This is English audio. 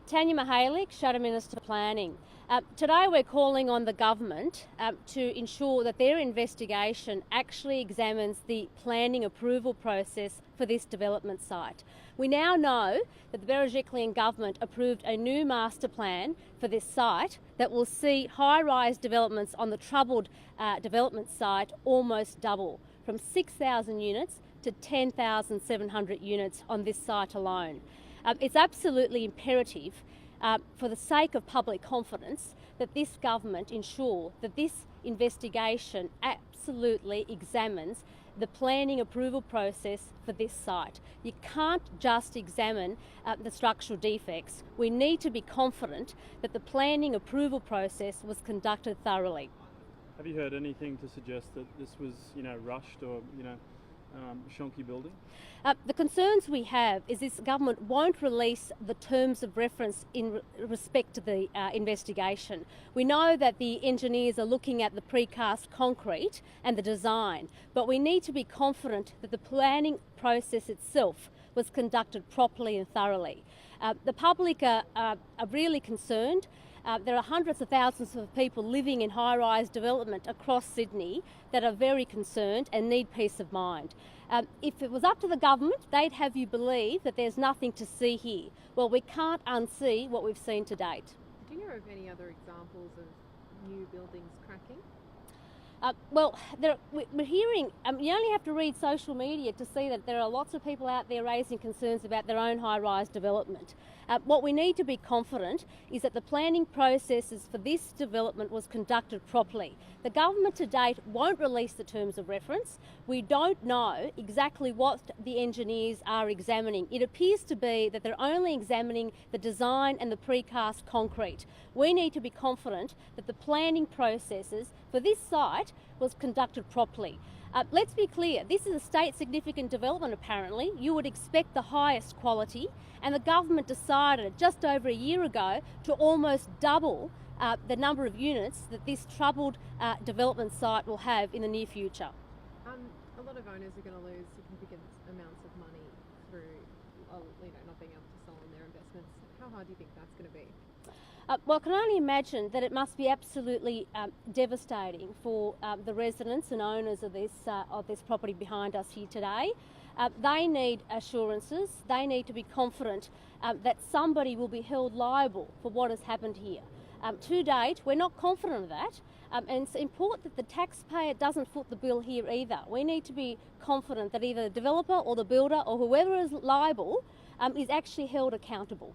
Tanya Mahalik, Shadow Minister for Planning. Today we're calling on the government to ensure that their investigation actually examines the planning approval process for this development site. We now know that the Berejiklian government approved a new master plan for this site that will see high-rise developments on the troubled development site almost double, from 6,000 units to 10,700 units on this site alone. It's absolutely imperative, for the sake of public confidence, that this government ensure that this investigation absolutely examines the planning approval process for this site. You can't just examine the structural defects. We need to be confident that the planning approval process was conducted thoroughly. Have you heard anything to suggest that this was, rushed or, shonky building? The concerns we have is this government won't release the terms of reference in respect to the investigation. We know that the engineers are looking at the precast concrete and the design, but we need to be confident that the planning process itself was conducted properly and thoroughly. The public are really concerned. There are hundreds of thousands of people living in high-rise development across Sydney that are very concerned and need peace of mind. If it was up to the government, they'd have you believe that there's nothing to see here. Well, we can't unsee what we've seen to date. Do you know of any other examples of new buildings cracking? We're hearing, you only have to read social media to see that there are lots of people out there raising concerns about their own high-rise development. What we need to be confident is that the planning processes for this development was conducted properly. The government to date won't release the terms of reference. We don't know exactly what the engineers are examining. It appears to be that they're only examining the design and the precast concrete. We need to be confident that the planning processes for this site was conducted properly. Let's be clear, this is a state significant development apparently. You would expect the highest quality, and the government decided just over a year ago to almost double the number of units that this troubled development site will have in the near future. A lot of owners are going to lose significant amounts of money through not being able to sell on their investments. How hard do you think that's going to be? Well, I can only imagine that it must be absolutely devastating for the residents and owners of this property behind us here today. They need assurances. They need to be confident that somebody will be held liable for what has happened here. To date, we're not confident of that, and it's important that the taxpayer doesn't foot the bill here either. We need to be confident that either the developer or the builder or whoever is liable is actually held accountable.